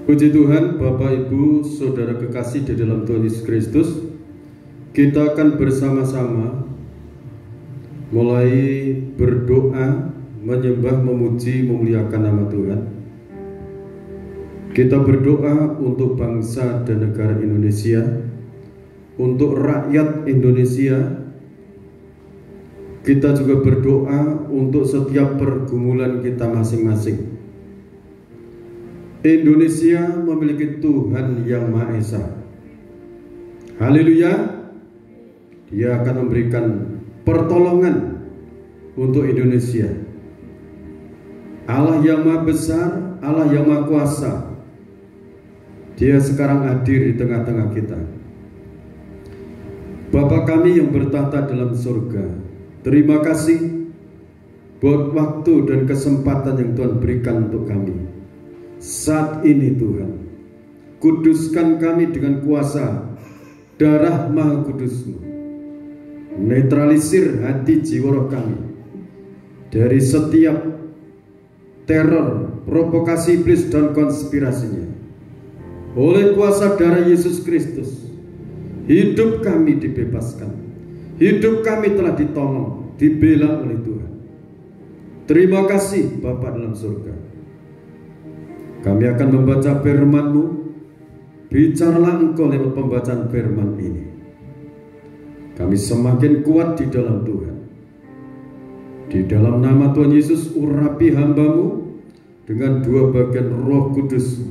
Puji Tuhan, Bapak, Ibu, Saudara kekasih di dalam Tuhan Yesus Kristus. Kita akan bersama-sama mulai berdoa, menyembah, memuji, memuliakan nama Tuhan. Kita berdoa untuk bangsa dan negara Indonesia, untuk rakyat Indonesia. Kita juga berdoa untuk setiap pergumulan kita masing-masing. Indonesia memiliki Tuhan yang Maha Esa. Haleluya. Dia akan memberikan pertolongan untuk Indonesia. Allah yang Maha Besar, Allah yang Maha Kuasa, Dia sekarang hadir di tengah-tengah kita. Bapa kami yang bertahta dalam surga, terima kasih buat waktu dan kesempatan yang Tuhan berikan untuk kami. Saat ini Tuhan, kuduskan kami dengan kuasa darah Maha Kudus-Mu. Netralisir hati jiwa roh kami dari setiap teror, provokasi iblis dan konspirasinya. Oleh kuasa darah Yesus Kristus, hidup kami dibebaskan. Hidup kami telah ditolong, dibela oleh Tuhan. Terima kasih Bapa dalam surga. Kami akan membaca firman-Mu. Bicaralah Engkau lewat pembacaan firman ini. Kami semakin kuat di dalam Tuhan. Di dalam nama Tuhan Yesus, urapi hamba-Mu dengan dua bagian Roh Kudus.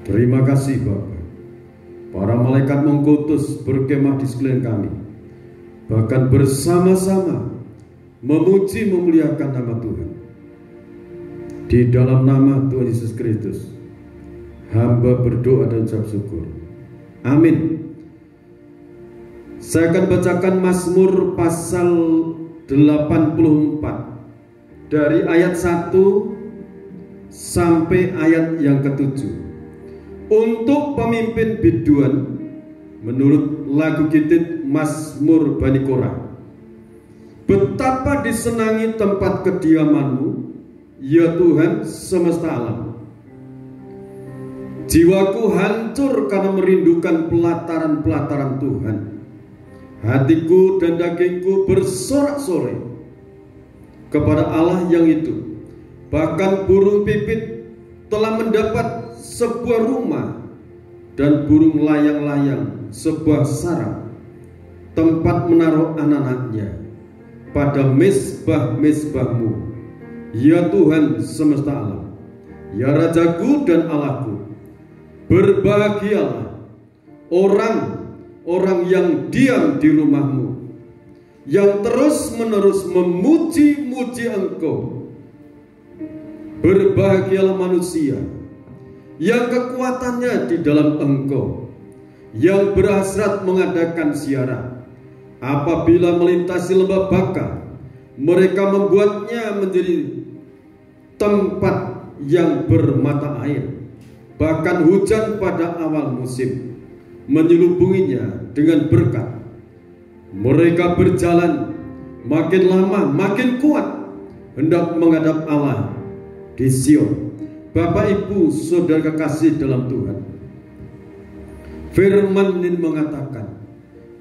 Terima kasih Bapa. Para malaikat mengkutus berkemah di sekeliling kami, bahkan bersama-sama memuji memuliakan nama Tuhan. Di dalam nama Tuhan Yesus Kristus, hamba berdoa dan ucap syukur. Amin. Saya akan bacakan Mazmur pasal 84 dari ayat 1 sampai ayat yang ke-7. Untuk pemimpin biduan menurut lagu Gitit Mazmur Bani Korah. Betapa disenangi tempat kediaman-Mu, ya Tuhan semesta alam. Jiwaku hancur karena merindukan pelataran-pelataran Tuhan. Hatiku dan dagingku bersorak-sorai kepada Allah yang itu. Bahkan burung pipit telah mendapat sebuah rumah, dan burung layang-layang sebuah sarang, tempat menaruh anak-anaknya pada mezbah-mezbah-Mu. Ya Tuhan semesta alam, ya Rajaku dan Allahku, berbahagialah orang-orang yang diam di rumah-Mu, yang terus-menerus memuji-muji Engkau. Berbahagialah manusia yang kekuatannya di dalam Engkau, yang berhasrat mengadakan ziarah. Apabila melintasi lembah Baka, mereka membuatnya menjadi tempat yang bermata air. Bahkan hujan pada awal musim menyelubunginya dengan berkat. Mereka berjalan makin lama makin kuat, hendak menghadap Allah di Sion. Bapak, Ibu, Saudara kekasih dalam Tuhan, firman ini mengatakan,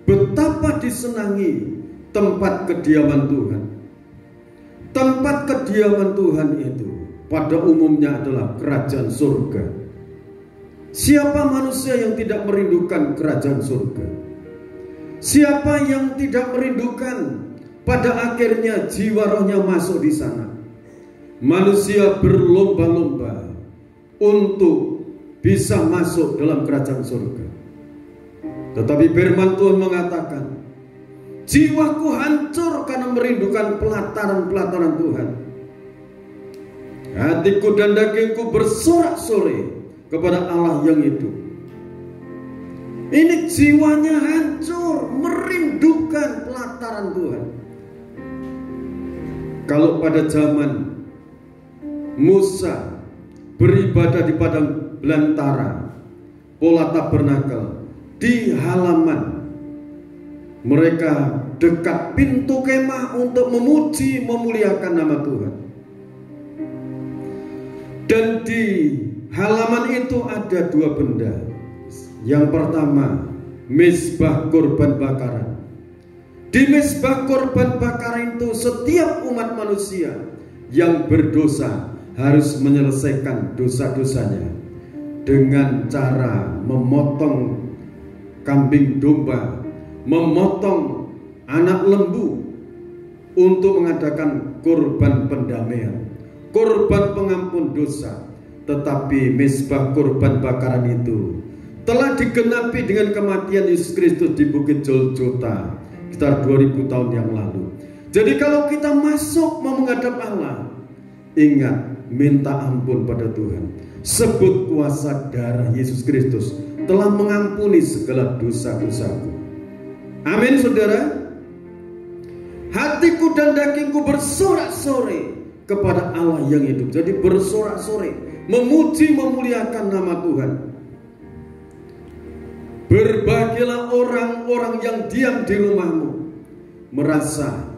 betapa disenangi tempat kediaman Tuhan. Tempat kediaman Tuhan itu pada umumnya adalah kerajaan surga. Siapa manusia yang tidak merindukan kerajaan surga? Siapa yang tidak merindukan pada akhirnya jiwa rohnya masuk di sana? Manusia berlomba-lomba untuk bisa masuk dalam kerajaan surga. Tetapi firman Tuhan mengatakan, jiwaku hancur karena merindukan pelataran-pelataran Tuhan. Hatiku dan dagingku bersorak-sorai kepada Allah yang itu. Ini jiwanya hancur, merindukan pelataran Tuhan. Kalau pada zaman Musa beribadah di padang belantara, pola tabernakel, di halaman mereka dekat pintu kemah untuk memuji memuliakan nama Tuhan. Dan di halaman itu ada dua benda. Yang pertama, mezbah korban bakaran. Di mezbah korban bakaran itu setiap umat manusia yang berdosa harus menyelesaikan dosa-dosanya dengan cara memotong kambing domba, memotong anak lembu untuk mengadakan korban pendamaian, korban pengampun dosa. Tetapi mezbah korban bakaran itu telah digenapi dengan kematian Yesus Kristus di Bukit Golgota sekitar 2000 tahun yang lalu. Jadi kalau kita masuk mau menghadap Allah, ingat, minta ampun pada Tuhan. Sebut kuasa darah Yesus Kristus telah mengampuni segala dosa-dosaku. Amin, saudara. Hatiku dan dagingku bersorak-sorai kepada Allah yang hidup. Jadi bersorak-sorai, memuji memuliakan nama Tuhan. Berbahagialah orang-orang yang diam di rumahmu, merasa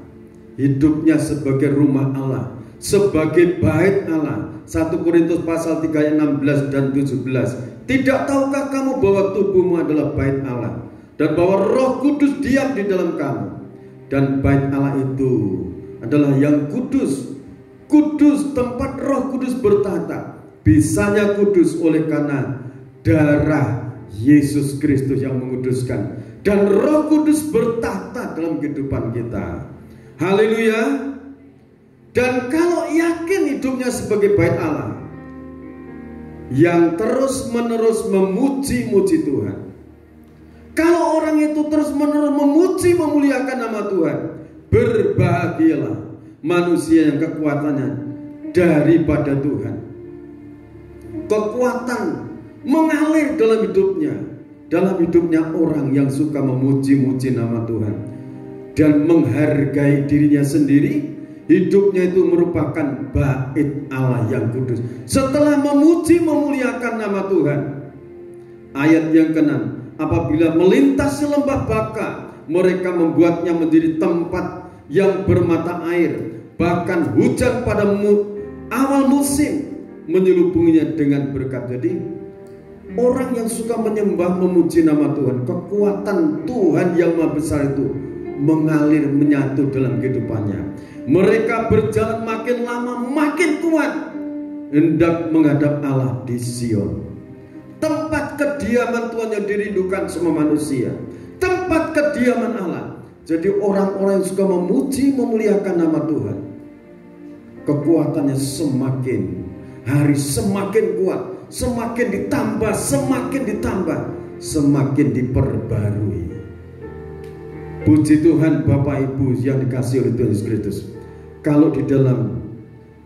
hidupnya sebagai rumah Allah, sebagai bait Allah. 1 Korintus pasal 3 ayat 16 dan 17. Tidak tahukah kamu bahwa tubuhmu adalah bait Allah, dan bahwa Roh Kudus diam di dalam kamu, dan bait Allah itu adalah yang kudus. Kudus, tempat Roh Kudus bertahta. Bisanya kudus oleh karena darah Yesus Kristus yang menguduskan, dan Roh Kudus bertahta dalam kehidupan kita. Haleluya. Dan kalau yakin hidupnya sebagai bait Allah yang terus-menerus memuji-muji Tuhan, kalau orang itu terus-menerus memuji memuliakan nama Tuhan, berbahagialah manusia yang kekuatannya daripada Tuhan. Kekuatan mengalir dalam hidupnya orang yang suka memuji-muji nama Tuhan dan menghargai dirinya sendiri. Hidupnya itu merupakan bait Allah yang kudus. Setelah memuji memuliakan nama Tuhan, ayat yang ke-6, apabila melintasi lembah Baka, mereka membuatnya menjadi tempat yang bermata air. Bahkan hujan pada awal musim menyelubunginya dengan berkat. Jadi orang yang suka menyembah memuji nama Tuhan, kekuatan Tuhan yang maha besar itu mengalir menyatu dalam kehidupannya. Mereka berjalan makin lama makin kuat, hendak menghadap Allah di Sion, tempat kediaman Tuhan yang dirindukan semua manusia, tempat kediaman Allah. Jadi orang-orang yang suka memuji memuliakan nama Tuhan, kekuatannya semakin hari semakin kuat, semakin ditambah, semakin diperbarui. Puji Tuhan Bapak Ibu yang dikasihi oleh Tuhan Yesus Kristus. Kalau di dalam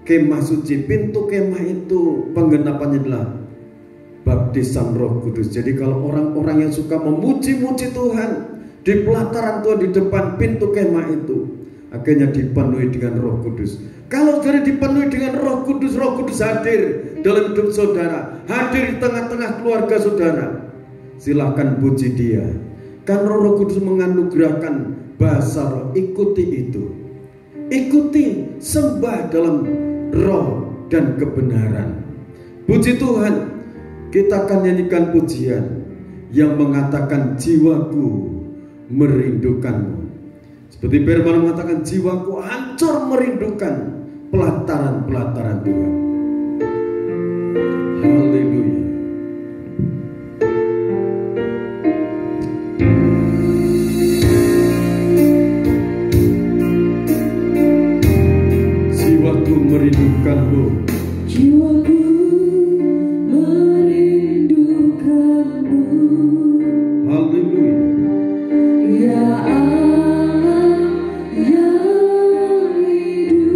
kemah suci, pintu kemah itu penggenapannya adalah baptisan Roh Kudus. Jadi kalau orang-orang yang suka memuji-muji Tuhan di pelataran Tuhan, di depan pintu kemah itu, akhirnya dipenuhi dengan Roh Kudus. Kalau sudah dipenuhi dengan Roh Kudus hadir dalam hidup saudara, hadir di tengah-tengah keluarga saudara, silakan puji Dia. Karena Roh Kudus menganugerahkan bahasa roh, ikuti itu. Ikuti, sembah dalam roh dan kebenaran. Puji Tuhan, kita akan nyanyikan pujian yang mengatakan jiwaku merindukanmu. Seperti firman mengatakan, jiwaku hancur merindukan pelataran-pelataran Tuhan. Haleluya. Jiwaku merindukanmu. Jiwaku merindukanmu. Haleluya. Ya Allah yang hidup.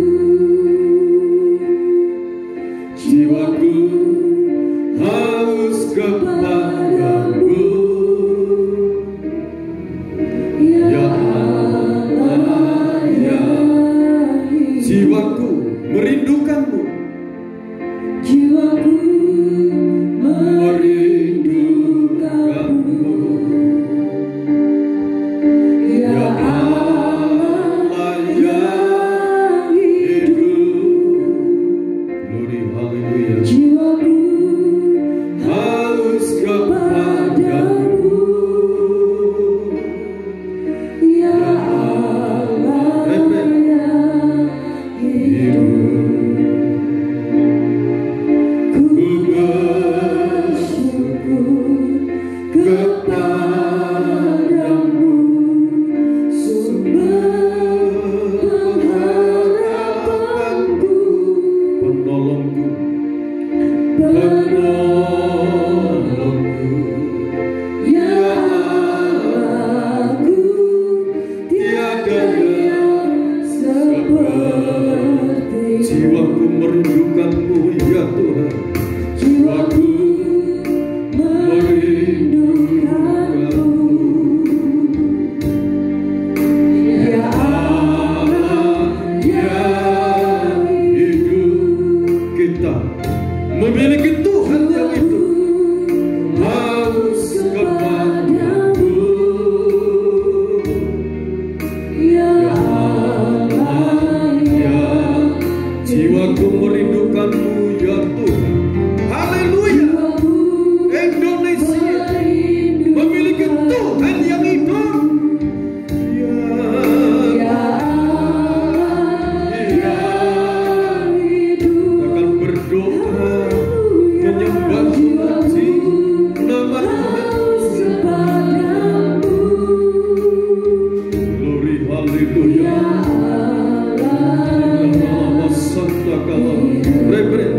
Jiwaku haus kepadamu. Ya Allah yang hidup. Jiwaku merindukanmu. Jiwaku merindukanmu. Ya Allah yang hidup. Glory, haleluya. Haleluya. jiwaku Haus kepadamu, ya Allah yang hidup. Ku bersyukur kepadamu, sumber pengharapanku, penolongku, penolongku, ya Allahku, tiada yang seperti jiwaku merindukanmu ya Tuhan. jiwaku merindukanmu, ya Allah yang hidup. Kita memiliki Tuhan yang hidup. Haus kepadamu, ya Allah yang jiwaku merindukanmu ya Tuhan. Haleluya. Indonesia memiliki Tuhan yang hidup. ya Allah yang hidup. Akan berdoa menyembah puji nama Tuhan. Kepadamu, Glory, ya haleluya. Allah Nama Santa Kala, Reverend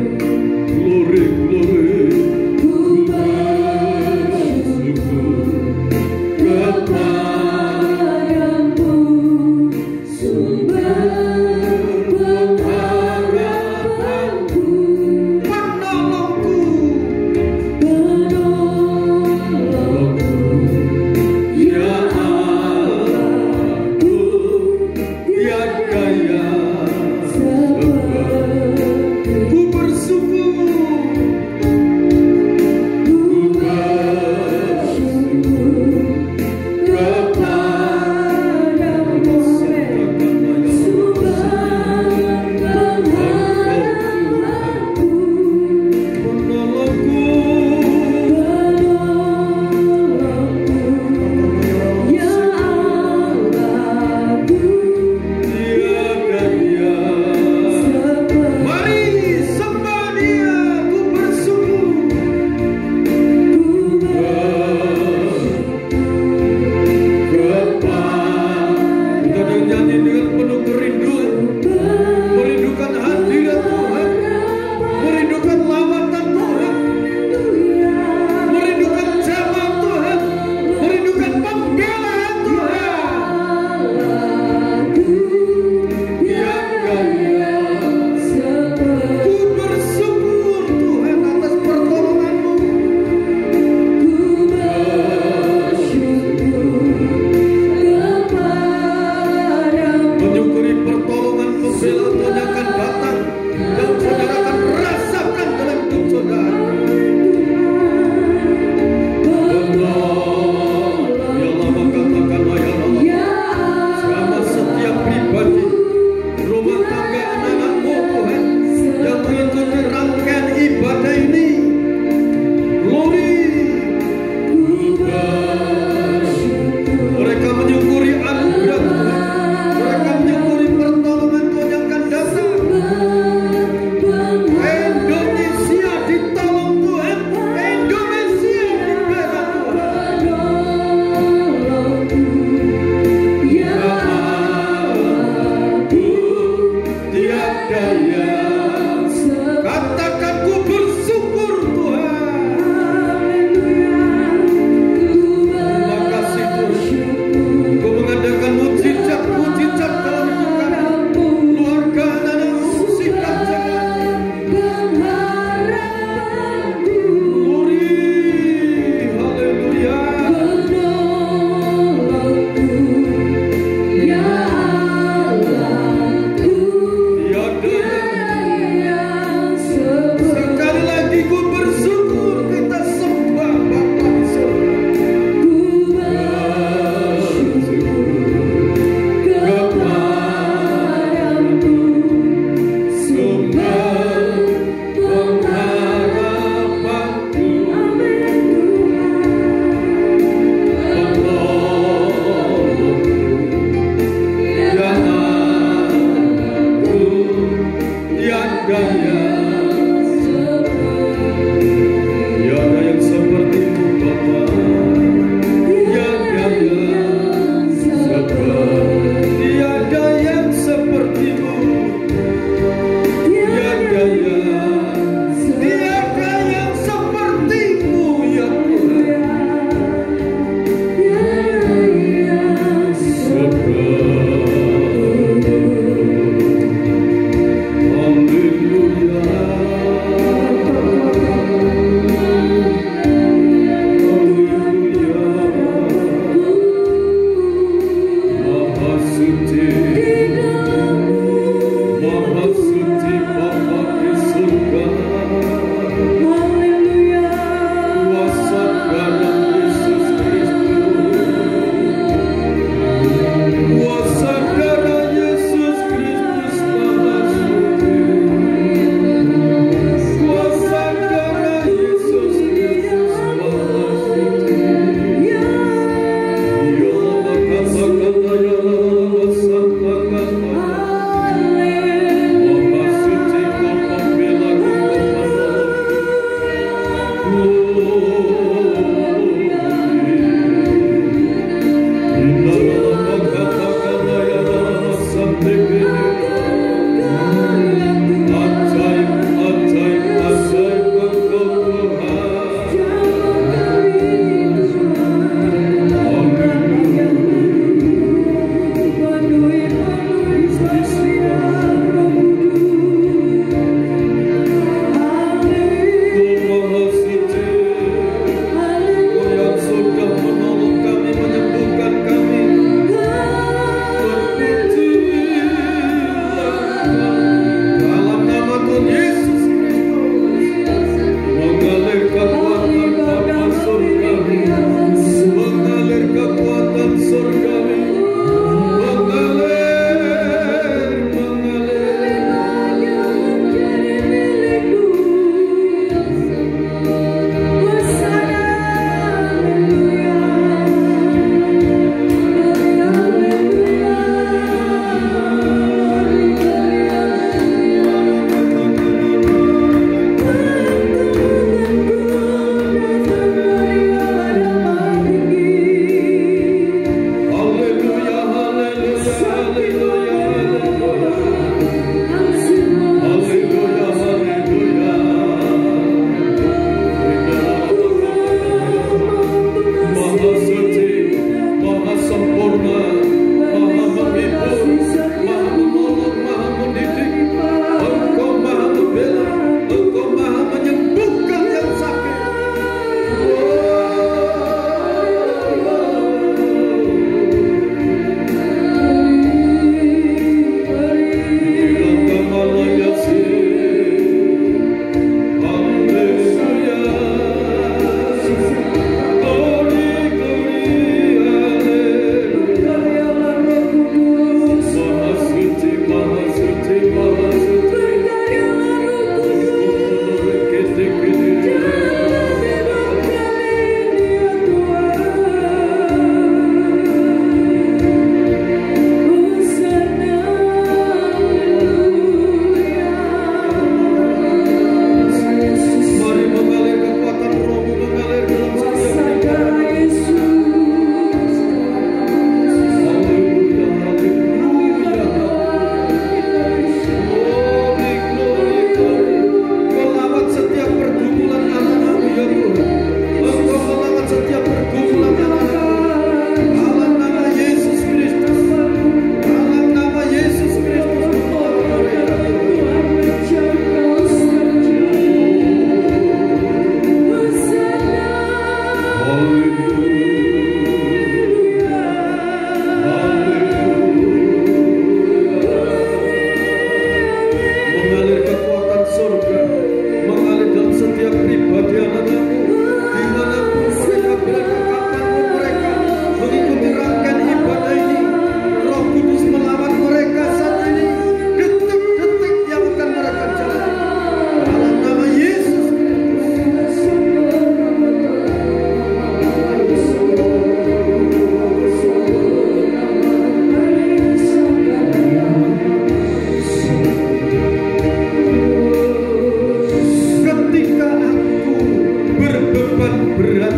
berat,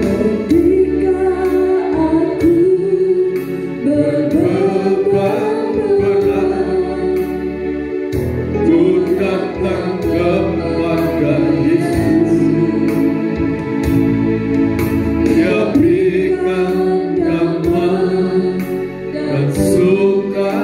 ketika aku berbeban berat, ku datang kepada Yesus. Dia berikan damai dan sukacita.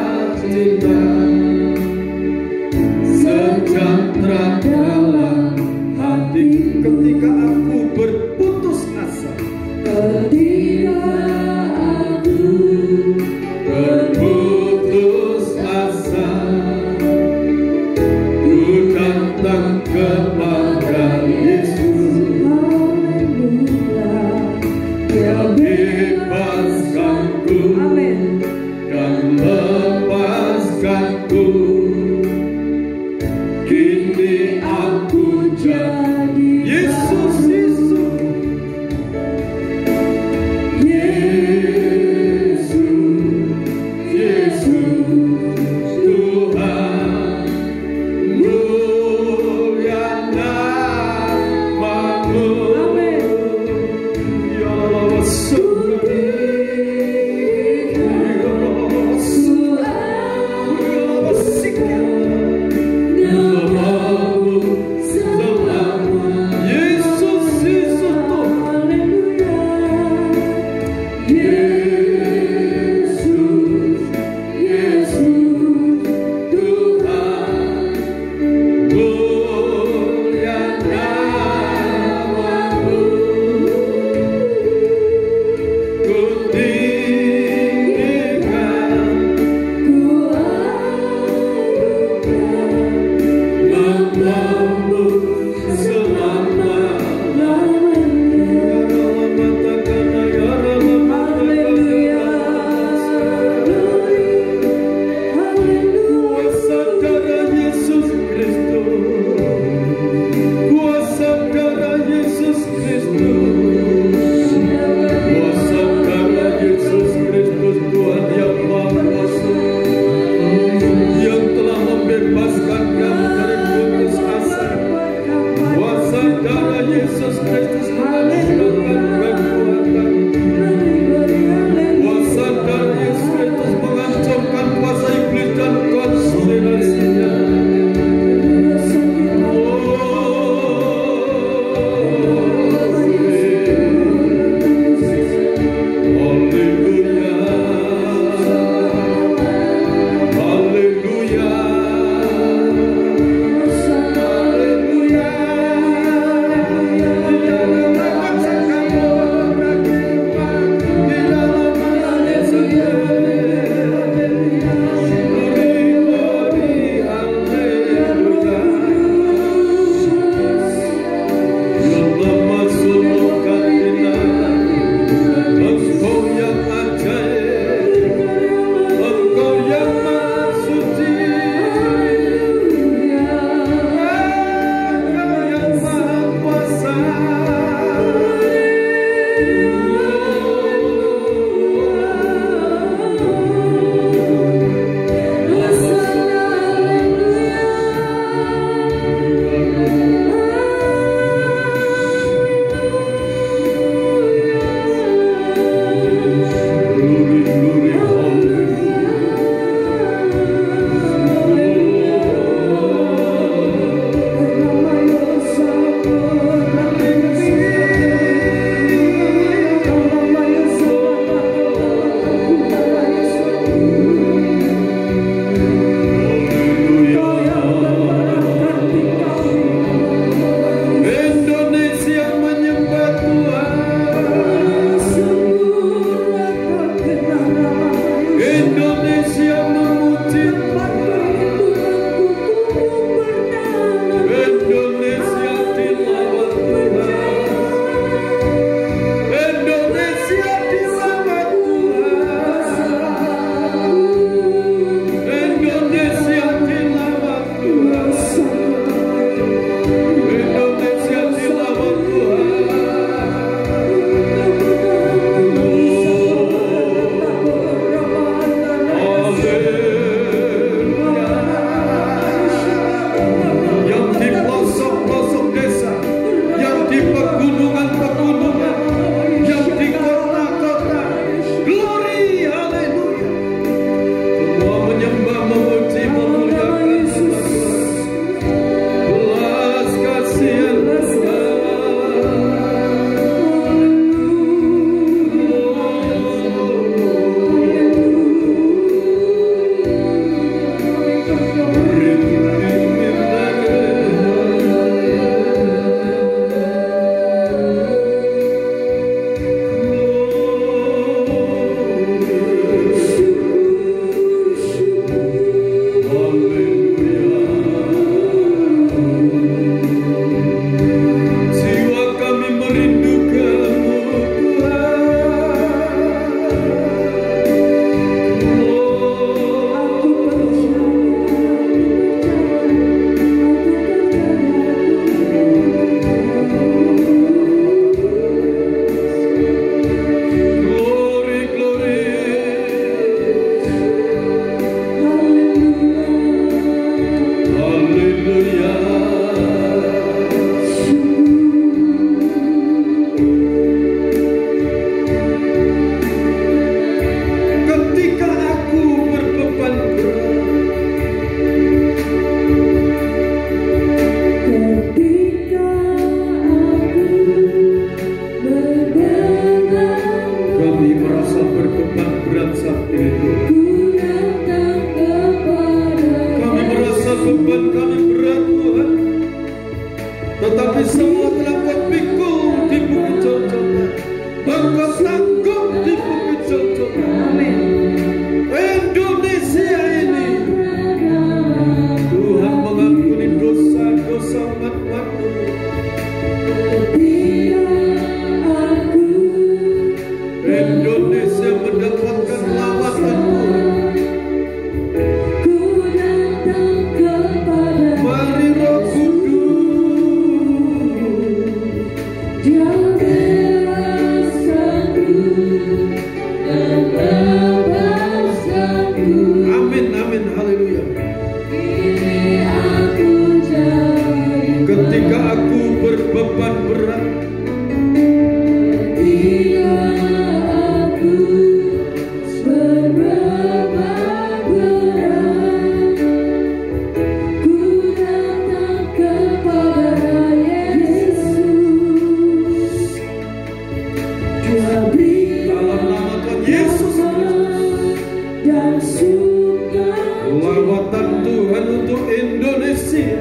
Lawatan Tuhan untuk Indonesia.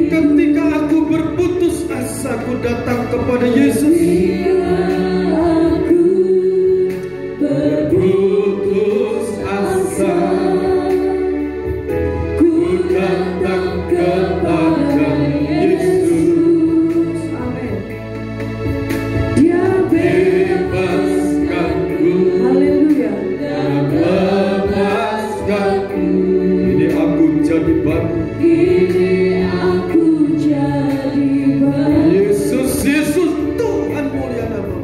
Ketika aku berputus asa, aku datang kepada Yesus. Berputus asa, ku datang kepada Yesus. Amin. Dia bebaskanku. Haleluya. Bebaskanku. Ini aku jadi baru. Ini aku jadi baru. Yesus, Yesus, Tuhan mulia nama.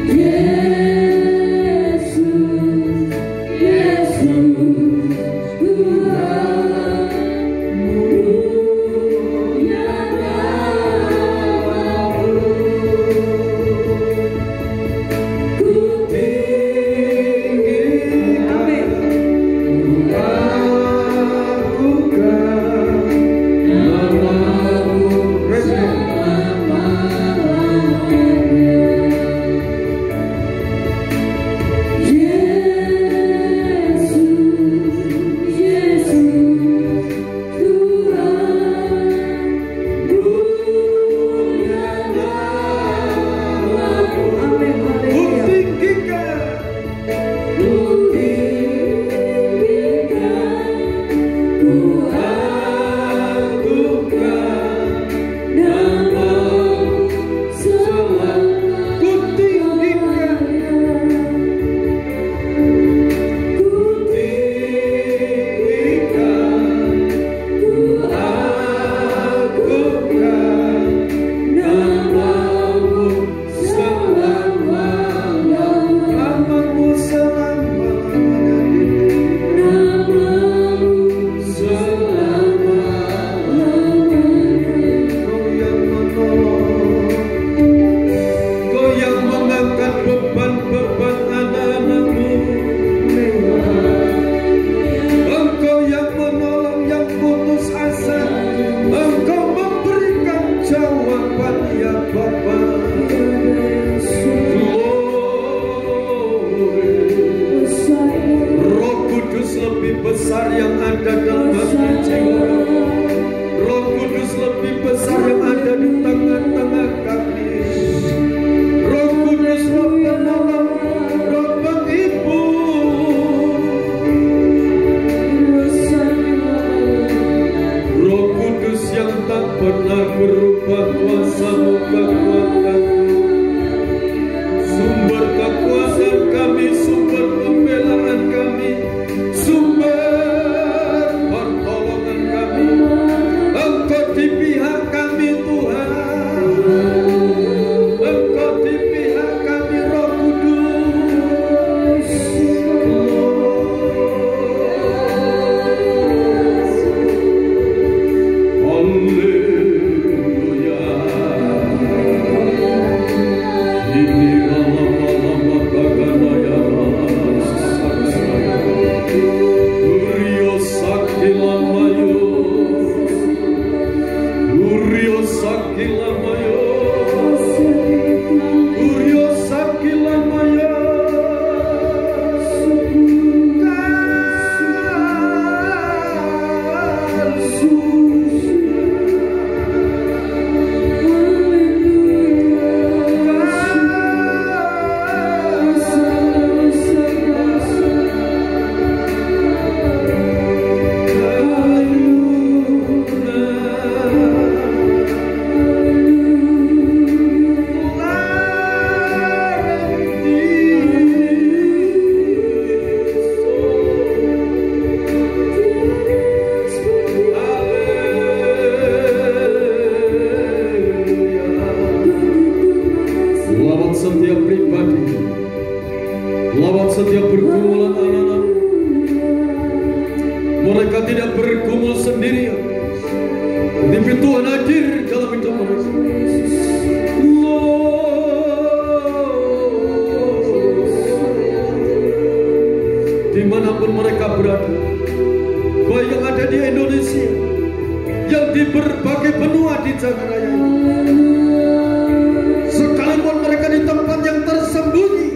Yesus, Yesus, Tuhan mulia namamu. Ku tinggikan, amin. Mereka tidak bergumul sendirian, tapi Tuhan hadir dalam hidup mereka. Dimanapun mereka berada, baik yang ada di Indonesia, yang di berbagai benua di jagat raya ini, sekalipun mereka di tempat yang tersembunyi,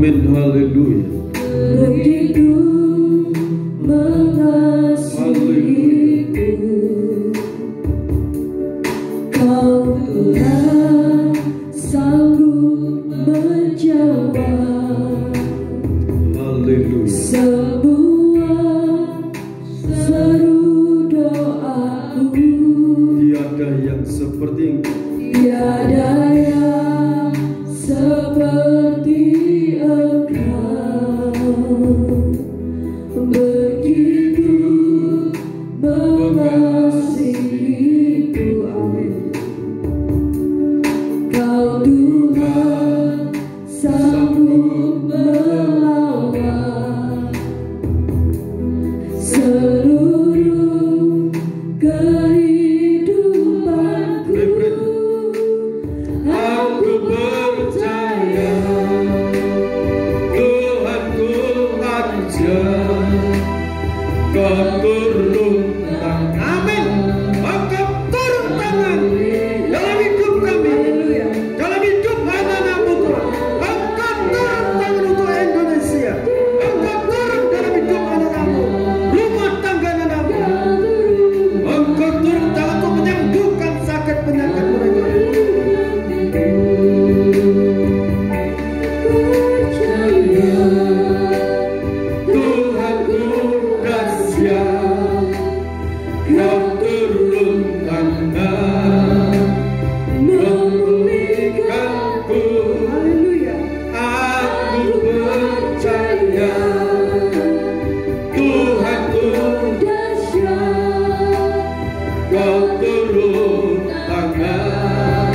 Amin, haleluya. Begitu mengasihiku, Kau Tuhan sanggup menjawab Haleluya. semua seru doaku. Tiada yang seperti Engkau. Tiada yang seperti Engkau, begitu mengasihiku. Amin. Kau Tuhan sanggup melawan seluruh kehidupanku. Aku percaya Tuhanku aja, Kau turun tangan. Amin. Maka turun tangan dalam hidup kami, dalam hidup anak-anakmu Tuhan. Engkau turun tangan untuk Indonesia. Engkau turun dalam hidup anak-anakmu, rumah tangga anak-anakmu. Engkau turun tangan untuk menyembuhkan sakit penyakit mereka. Tuhanku dahsyat, Kau turun tangan memulihkanku. Aku percaya Tuhanku Dahsyat, Kau turun tangan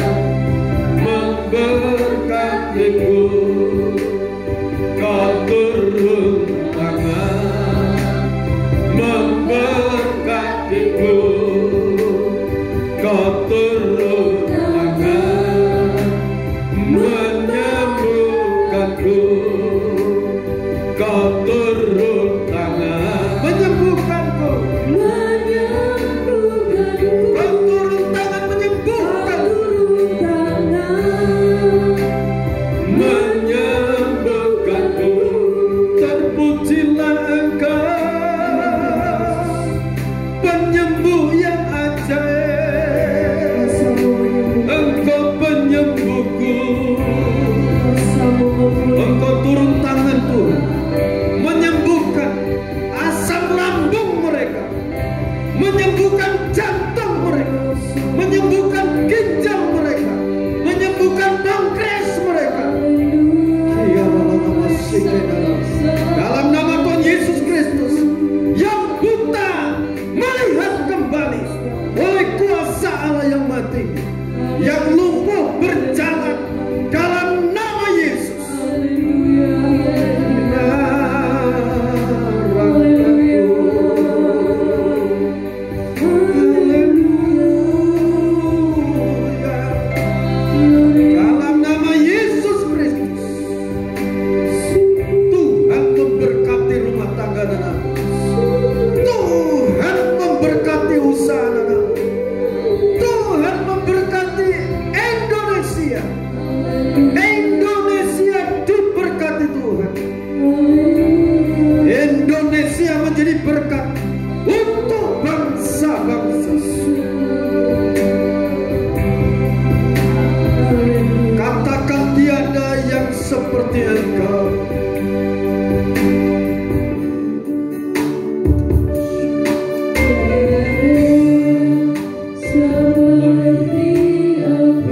memberkatiku. Kau turun tangan memberkatiku. Kau turun tangan menyembuhkanku. Kau turun tangan menyembuhkanku. menyembuhkanku. Kau turun tangan menyembuhkanku. Turun tangan Menyembuhkanku. Terpujilah Engkau, penyembuh yang ajaib. Engkau penyembuhku. Engkau turun tangan Tuhan, menyembuhkan asam lambung mereka, menyembuhkan jantung mereka, menyembuhkan ginjal mereka, menyembuhkan pankreas mereka. Dalam nama Tuhan Yesus Kristus, yang buta melihat kembali oleh kuasa Allah yang mati, yang lumpuh berjalan dalam nama Yesus. Dalam nama Yesus Kristus, Tuhan memberkati rumah tangga anak-anakmu. Tuhan memberkati usaha anak-anakmu. Tuhan memberkati Indonesia. Indonesia diberkati Tuhan. Indonesia menjadi berkat untuk bangsa-bangsa. Katakan tiada yang seperti Engkau.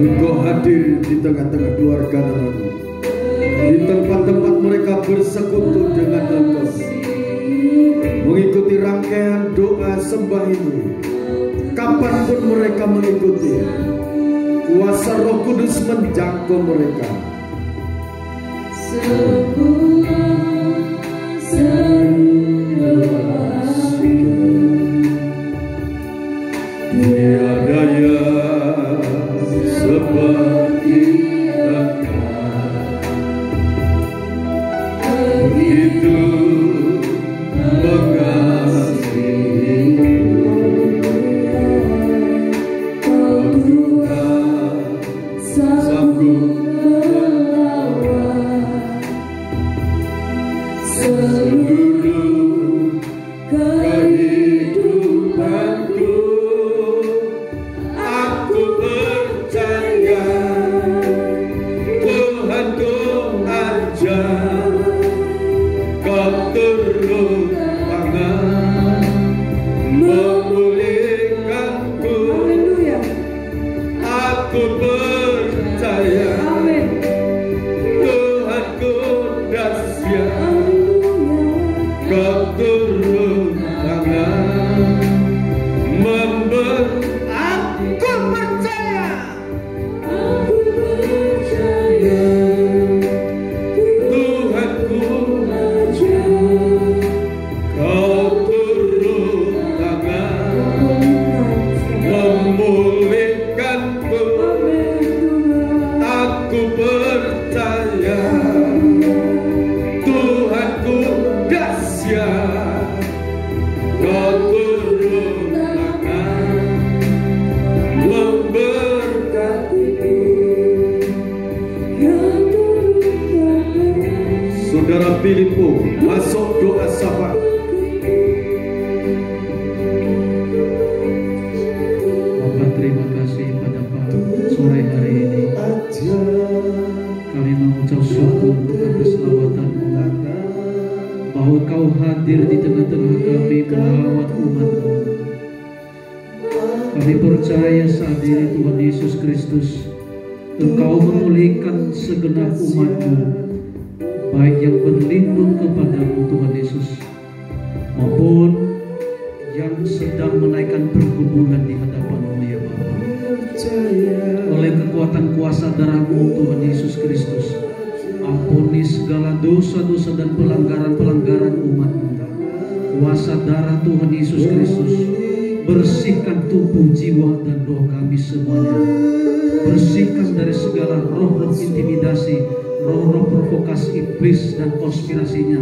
Engkau hadir di tengah-tengah keluarga anak-anakmu, di tempat-tempat mereka bersekutu dengan Engkau, mengikuti rangkaian doa sembah ini. Kapanpun mereka mengikuti, kuasa Roh Kudus menjangkau mereka. semua seru doaku. Tiada yang seperti Engkau, begitu mengasihiku. Kau Tuhan sanggup melawan turun tangan memulihkanku. Haleluya. Aku percaya Amin. Tuhanku dahsyat. Haleluya. Kau turun tangan aku percaya Aku percaya Tuhanku aja. Kau turun tangan memulihkanku. Amin Tuhan. Aku percaya Tuhanku dahsyat. Kau turun tangan memberkatiku. Yang turun Saudara Filipo, masuk doa syafaat. Bapak, terima kasih pada sore hari ini. Kami mengucap syukur atas lawatan-Mu, bahwa Kau hadir di tengah-tengah kami melawat umat-Mu. Kami percaya saat ini Tuhan Yesus Kristus, Engkau memulihkan segenap umat-Mu, baik yang berlindung kepadamu Tuhan Yesus, maupun yang sedang menaikkan pergumulan di hadapan-Mu ya Bapa. Oleh kekuatan kuasa darah-Mu Tuhan Yesus Kristus, ampuni segala dosa-dosa dan pelanggaran-pelanggaran umat-Mu. Kuasa darah Tuhan Yesus Kristus bersihkan tubuh, jiwa, dan roh kami semuanya. Bersihkan dari segala roh-roh intimidasi, roh-roh provokasi iblis dan konspirasinya,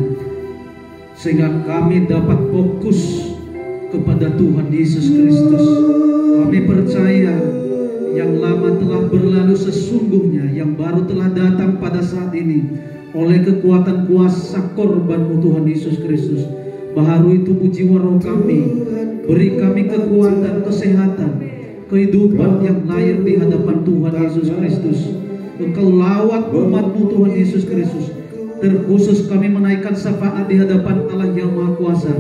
sehingga kami dapat fokus kepada Tuhan Yesus Kristus. Kami percaya yang lama telah berlalu sesungguhnya, yang baru telah datang pada saat ini. Oleh kekuatan kuasa korban-Mu Tuhan Yesus Kristus, baharui tubuh jiwa roh kami, beri kami kekuatan, kesehatan, kehidupan yang lahir di hadapan Tuhan Yesus Kristus. Engkau lawat umat-Mu Tuhan Yesus Kristus. Terkhusus kami menaikkan syafaat di hadapan Allah yang Maha Kuasa.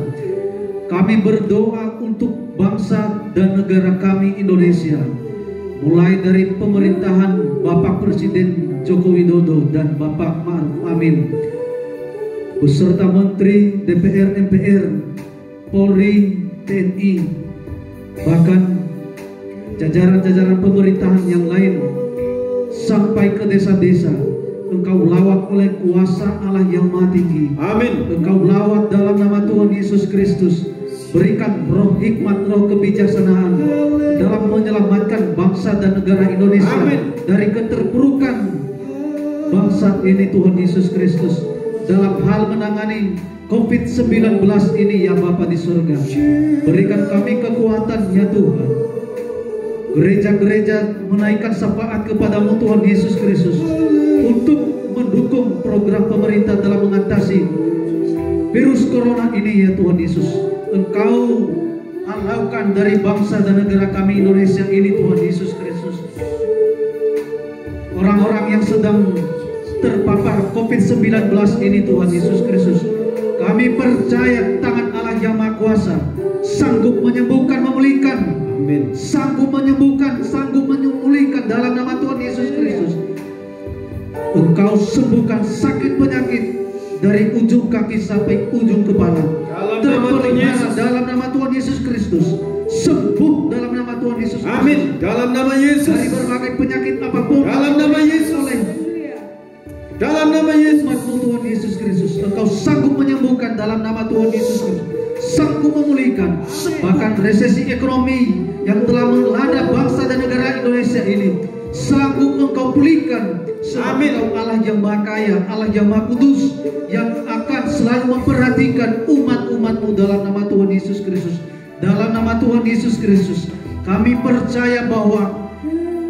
Kami berdoa untuk bangsa dan negara kami Indonesia, mulai dari pemerintahan Bapak Presiden Joko Widodo dan Bapak Ma'ruf Amin, beserta Menteri, DPR, MPR, Polri, TNI, bahkan jajaran-jajaran pemerintahan yang lain, sampai ke desa-desa. Engkau lawat oleh kuasa Allah yang Maha Tinggi. Amin. Engkau lawat dalam nama Tuhan Yesus Kristus. Berikan roh hikmat, roh kebijaksanaan dalam menyelamatkan bangsa dan negara Indonesia. Amin. Dari keterpurukan bangsa ini Tuhan Yesus Kristus, dalam hal menangani COVID-19 ini ya Bapa di surga. Berikan kami kekuatan ya Tuhan. Gereja-gereja menaikkan syafaat kepadamu Tuhan Yesus Kristus untuk mendukung program pemerintah dalam mengatasi virus corona ini ya Tuhan Yesus. Engkau halaukan dari bangsa dan negara kami Indonesia ini Tuhan Yesus Kristus. Orang-orang yang sedang terpapar COVID-19 ini Tuhan Yesus Kristus, kami percaya tangan Allah yang Maha Kuasa sanggup menyembuhkan, memulihkan. Amin. Sanggup menyembuhkan, sanggup memulihkan dalam nama Tuhan Yesus Kristus. Engkau sembuhkan sakit penyakit dari ujung kaki sampai ujung kepala. Terpelihara dalam nama Tuhan Yesus Kristus. Sembuh dalam nama Tuhan Yesus Kristus. Amin. Dalam nama Yesus. Dari berbagai penyakit apapun. Dalam nama Yesus. Dalam nama Yesus. Tuhan Yesus Kristus, Engkau sanggup menyembuhkan dalam nama Tuhan Yesus Kristus. Sanggup memulihkan. Bahkan resesi ekonomi yang telah melanda bangsa dan negara Indonesia ini, sanggup Engkau pulihkan. Amin. Engkau Allah yang Maha Kaya, Allah yang Maha Kudus, yang akan selalu memperhatikan umat-umat-Mu dalam nama Tuhan Yesus Kristus. Dalam nama Tuhan Yesus Kristus, kami percaya bahwa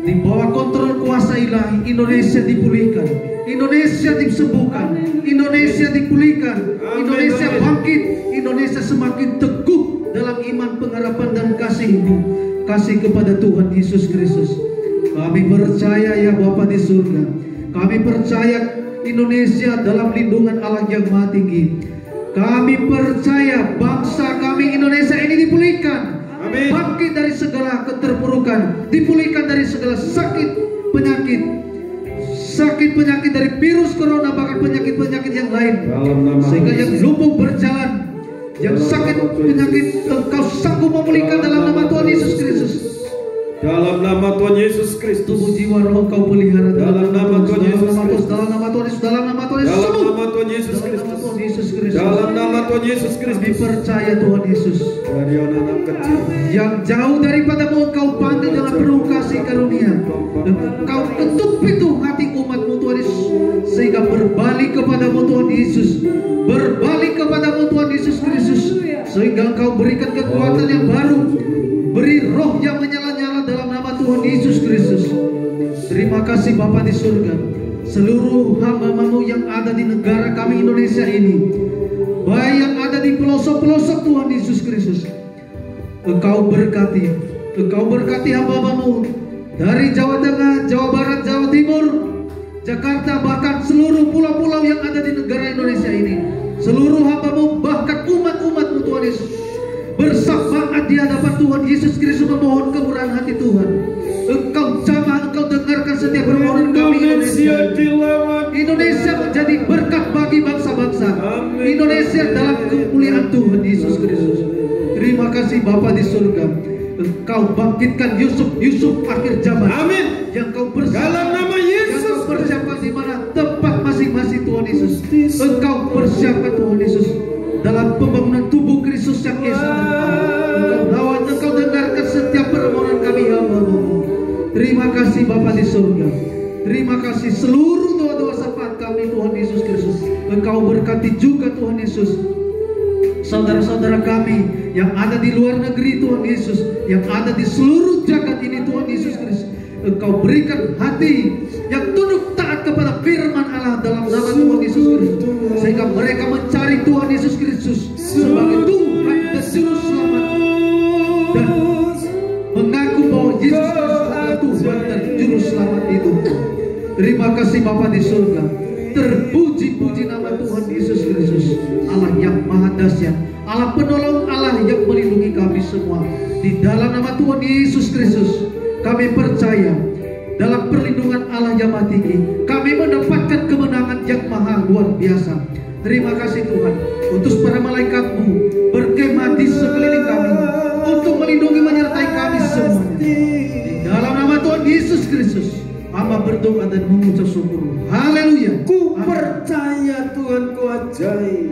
di bawah kontrol kuasa ilahi Indonesia dipulihkan, Indonesia disembuhkan, Indonesia dipulihkan, Indonesia bangkit, Indonesia semakin teguh dalam iman, pengharapan dan kasih kepada Tuhan Yesus Kristus. Kami percaya ya Bapa di surga, kami percaya Indonesia dalam lindungan Allah yang Maha Tinggi. Kami percaya bangsa kami Indonesia ini dipulihkan. Amin. Bangkit dari segala keterpurukan, dipulihkan dari segala sakit penyakit dari virus corona, bahkan penyakit-penyakit yang lain. Dalam nama Sehingga yang Yesus. lumpuh berjalan, yang sakit penyakit, Engkau sanggup memulihkan dalam nama Tuhan Yesus Kristus. Dalam nama Tuhan Yesus Kristus. Tubuh jiwa roh Kau pelihara Dalam nama Tuhan Yesus Kristus. dalam nama Tuhan Yesus, dalam nama Tuhan Yesus, Dalam sembuh. nama Tuhan Yesus Dalam nama Kristus. Tuhan Yesus Kristus. Dalam nama Tuhan Yesus Kami Kristus. percaya Tuhan Yesus, Dari anak-anak kecil. yang jauh daripadamu Engkau panggil dengan penuh kasih karunia, dan Engkau ketuk pintu hati umatmu Tuhan Yesus, sehingga berbalik kepadamu Tuhan Yesus, berbalik kepadamu Tuhan Yesus Kristus, sehingga Engkau berikan kekuatan yang baru, beri roh yang menyala-nyala dalam nama Tuhan Yesus Kristus. Terima kasih Bapa di surga, seluruh hamba-Mu yang ada di negara kami Indonesia ini, baik yang ada di pelosok-pelosok Tuhan Yesus Kristus, Engkau berkati hamba-Mu dari Jawa Tengah, Jawa Barat, Jawa Timur, Jakarta, bahkan seluruh pulau-pulau yang ada di negara Indonesia ini. Seluruh hamba-Mu, bahkan umat-umat-Mu Tuhan Yesus, bersamaan di hadapan Tuhan Yesus Kristus memohon kemurahan hati Tuhan. Engkau jamah, Engkau dengarkan setiap permohonan kami Indonesia. Indonesia menjadi berkat bagi bangsa-bangsa. Indonesia dalam kemuliaan Tuhan Yesus Kristus. Terima kasih Bapa di surga. Engkau bangkitkan Yusuf akhir zaman. Amin. Yang Kau persiapkan, Dalam nama yang Yesus. Kau persiapkan di mana tempat masing-masing Tuhan Yesus. Engkau persiapkan Tuhan Yesus dalam pembangunan tubuh Kristus yang esa. Engkau dengarkan setiap permohonan kami hamba-Mu. Terima kasih Bapa di surga. Terima kasih seluruh doa-doa syafaat kami Tuhan Yesus Kristus. Engkau berkati juga Tuhan Yesus saudara-saudara kami yang ada di luar negeri Tuhan Yesus, yang ada di seluruh jagat ini Tuhan Yesus Kristus. Engkau berikan hati yang tunduk taat kepada firman Allah dalam nama Tuhan Yesus Kristus, sehingga mereka mencari Tuhan Yesus Kristus sebagai Tuhan dan Juru Selamat, dan mengaku bahwa Yesus Kristus adalah Tuhan dan Juru Selamat itu. Terima kasih Bapa di surga. Terpuji-puji nama Tuhan Yesus Kristus, Allah yang maha dahsyat, Allah penolong, Allah yang melindungi kami semua. Di dalam nama Tuhan Yesus Kristus kami percaya, dalam perlindungan Allah yang maha tinggi kami mendapatkan kemenangan yang maha luar biasa. Terima kasih Tuhan. Utus para malaikat-Mu berkemah di sekeliling kami untuk melindungi menyertai kami semuanya. Di dalam nama Tuhan Yesus Kristus hamba berdoa dan mengucap syukur. Haleluya. Ku percaya Tuhan, Ku ajaib.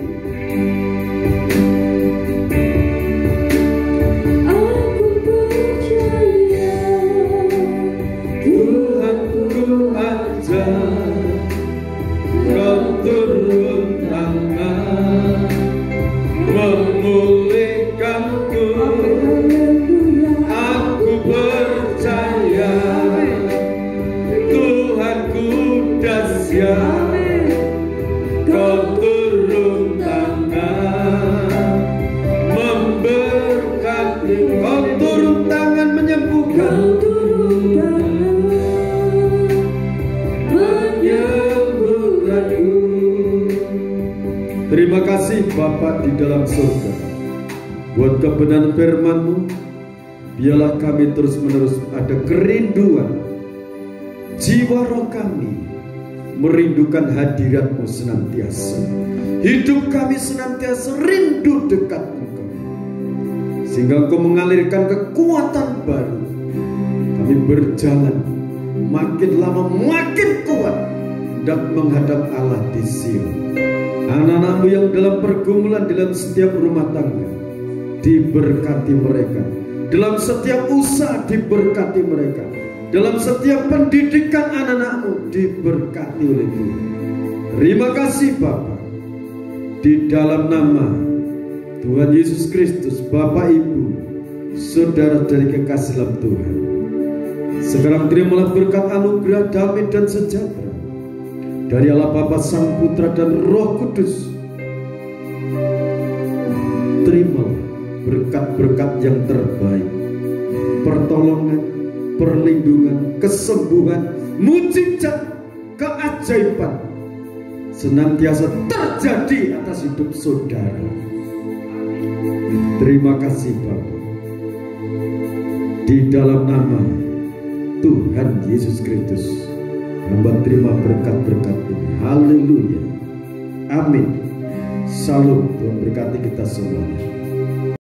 Tuhan, Ku ajaib. Kau turun tangan memulihkanku. Aku percaya Tuhanku dahsyat. Kau turun tangan memberkati. Kau turun tangan menyembuhkan. Terima kasih Bapa di dalam surga, buat kebenaran firman-Mu. Biarlah kami terus-menerus ada kerinduan, jiwa roh kami merindukan hadirat-Mu senantiasa. Hidup kami senantiasa rindu dekat Engkau, sehingga Engkau mengalirkan kekuatan baru. Kami berjalan makin lama makin kuat dan menghadap Allah di Sion. Anak-anak-Mu yang dalam pergumulan dalam setiap rumah tangga, diberkati mereka. Dalam setiap usaha, diberkati mereka. Dalam setiap pendidikan anak-anak-Mu, diberkati oleh Tuhan. Terima kasih Bapa. Di dalam nama Tuhan Yesus Kristus, Bapak, Ibu, saudara dari kekasih dalam Tuhan, sekarang terimalah berkat anugerah damai dan sejahtera dari Allah Bapa, Sang Putra dan Roh Kudus. Terimalah berkat-berkat yang terbaik, pertolongan, perlindungan, kesembuhan, mujizat, keajaiban, senantiasa terjadi atas hidup saudara. Terima kasih Bapa. Di dalam nama Tuhan Yesus Kristus, hamba terima berkat-berkat ini. Haleluya. Amin. Salam. Tuhan berkati kita semua.